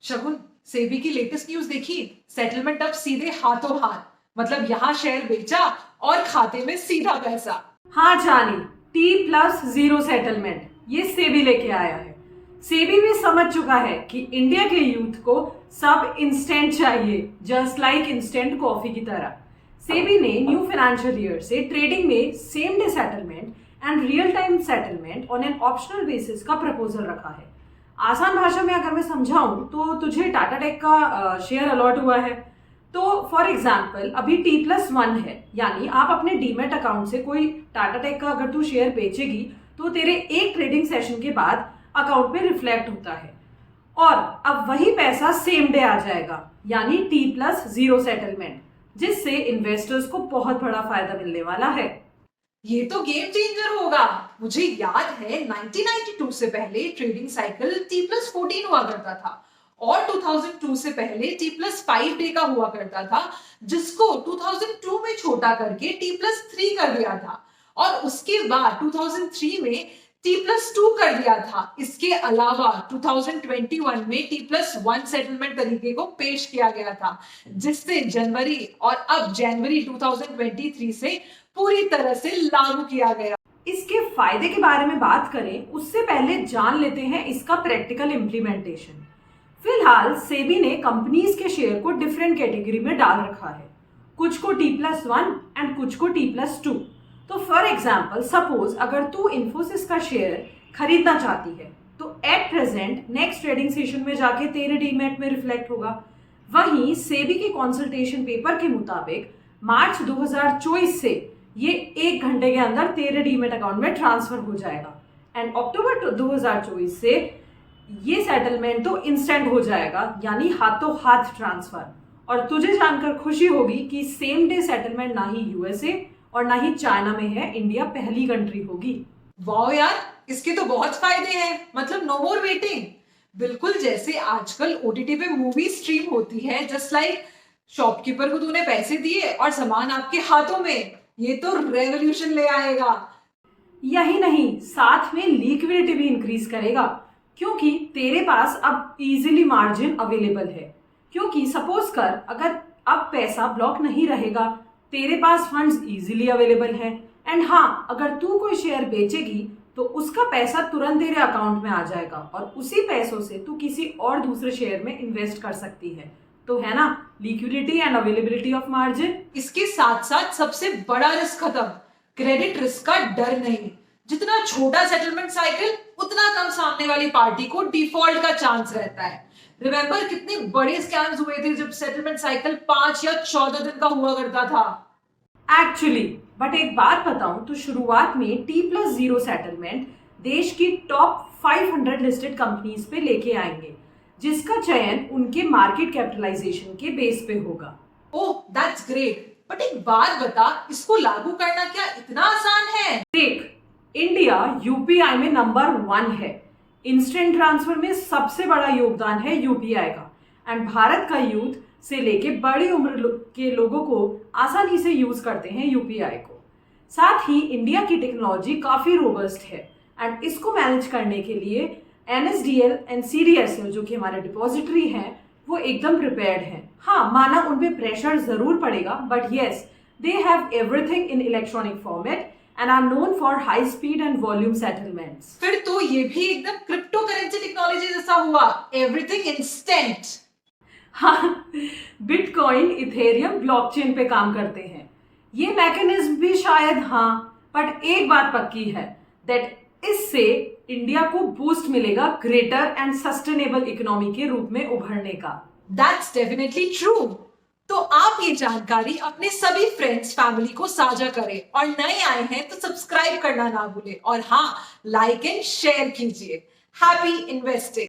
शगुन, सेबी की latest news देखी? Settlement अब सीधे हाथों हाथ, मतलब यहाँ शेयर बेचा और खाते में सीधा पैसा। हाँ जानी, T+0 सेटलमेंट ये सेबी लेके आया है। सेबी भी समझ चुका है कि इंडिया के यूथ को सब इंस्टेंट चाहिए, जस्ट लाइक इंस्टेंट कॉफी की तरह। सेबी ने न्यू फाइनेंशियल ईयर से ट्रेडिंग में same day settlement and real time settlement on an optional basis का प्रपोजल रखा है। आसान भाषा में अगर मैं समझाऊं तो तुझे टाटा टेक का शेयर अलॉट हुआ है। तो फॉर एग्जाम्पल अभी T+1 है, यानी आप अपने डीमेट अकाउंट से कोई टाटा टेक का अगर तू शेयर बेचेगी तो तेरे एक ट्रेडिंग सेशन के बाद अकाउंट में रिफ्लेक्ट होता है और अब वही पैसा सेम डे आ जाएगा, यानी T+0 सेटलमेंट, जिससे इन्वेस्टर्स को बहुत बड़ा फायदा मिलने वाला है। ये तो गेम चेंजर होगा। मुझे याद है 1992 से पहले ट्रेडिंग साइकिल T+14 हुआ करता था और 2002 से पहले T+5 डे का हुआ करता था, जिसको 2002 में छोटा करके T+3 कर दिया था और उसके बाद 2003 में T+2 कर दिया था। इसके अलावा 2021 में T+1 सेटलमेंट तरीके को पेश किया गया था, जिससे जनवरी और अब जनवरी 2023 से पूरी तरह से लागू किया गया। इसके फायदे के बारे में बात करें उससे पहले जान लेते हैं इसका प्रैक्टिकल इम्प्लीमेंटेशन। फिलहाल सेबी ने कंपनीज के शेयर को डिफरेंट कैटेगरी में डाल रखा है, कुछ को T+1 एंड कुछ को T+2। तो फॉर एग्जाम्पल सपोज अगर तू इन्फोसिस का शेयर खरीदना चाहती है तो at present next trading session में जाके तेरे डीमैट में रिफ्लेक्ट होगा। वहीं सेबी के कंसल्टेशन पेपर के मुताबिक मार्च 2024 से ये 1 घंटे के अंदर तेरे डीमेट अकाउंट में ट्रांसफर हो जाएगा एंड अक्टूबर 2024 से ये सेटलमेंट तो इंस्टेंट हो जाएगा, यानी हाथों हाथ ट्रांसफर। और तुझे जानकर खुशी होगी कि सेम डे सेटलमेंट ना ही यूएसए और ना ही चाइना में है, इंडिया पहली कंट्री होगी। वाह यार, इसके तो बहुत फायदे हैं। मतलब नो मोर वेटिंग। बिल्कुल जैसे आजकल ओटीटी पे मूवी स्ट्रीम होती है, जस्ट लाइक शॉपकीपर को तूने पैसे दिए और सामान आपके हाथों में। ये तो रेवोल्यूशन ले आएगा। यही नहीं, साथ में लिक्विडिटी भी इंक्रीज करेगा, क्योंकि तेरे पास अब इजीली मार्जिन अवेलेबल है। क्योंकि सपोज कर अगर अब पैसा ब्लॉक नहीं रहेगा, तेरे पास फंड्स इजीली अवेलेबल है एंड हाँ, अगर तू कोई शेयर बेचेगी तो उसका पैसा तुरंत तेरे अकाउंट में आ जाएगा और उसी पैसों से तू किसी और दूसरे शेयर में इन्वेस्ट कर सकती है। तो है ना, liquidity and availability of margin. इसके साथ साथ सबसे बड़ा रिस्क खत्म, क्रेडिट रिस्क का डर नहीं। जितना छोटा सेटलमेंट साइकिल उतना कम सामने वाली पार्टी को डिफॉल्ट का चांस रहता है। रिमेंबर कितने बड़े स्कैम्स हुए थे जब सेटलमेंट साइकिल 5 या 14 दिन का हुआ करता था। एक्चुअली बट एक बात बताऊं तो शुरुआत में T+0 सेटलमेंट देश की टॉप 500 लिस्टेड कंपनीज पे लेके आएंगे, जिसका चयन उनके मार्केट कैपिटलाइजेशन के बेस पे होगा। ओह दैट्स ग्रेट, बट एक बात बता, इसको लागू करना क्या इतना आसान है? देख, इंडिया यूपीआई में नंबर 1 है। इंस्टेंट ट्रांसफर में सबसे बड़ा योगदान है यूपीआई का एंड भारत का यूथ से लेके बड़ी उम्र के लोगों को आसानी से यूज करते हैं यूपीआई को। साथ ही इंडिया की टेक्नोलॉजी काफी रोबस्ट है एंड इसको मैनेज करने के लिए NSDL एंड CDSL जो कि हमारे डिपॉजिटरी हैं वो एकदम प्रिपेयर्ड हैं। हाँ, माना उन पे प्रेशर जरूर पड़ेगा, but yes, they have everything in electronic format and are known for high speed and volume settlements. फिर तो ये भी एकदम क्रिप्टो करेंसी टेक्नोलॉजी जैसा हुआ, एवरीथिंग इंस्टेंट। हाँ, बिटकॉइन इथेरियम ब्लॉकचेन पे काम करते हैं। ये मैकेनिज्म भी शायद, हाँ, बट एक बात पक्की है दैट इससे इंडिया को बूस्ट मिलेगा ग्रेटर एंड सस्टेनेबल इकोनॉमी के रूप में उभरने का। That's definitely true. तो आप ये जानकारी अपने सभी फ्रेंड्स फैमिली को साझा करें और नए आए हैं तो सब्सक्राइब करना ना भूलें और हाँ, लाइक एंड शेयर कीजिए। Happy investing.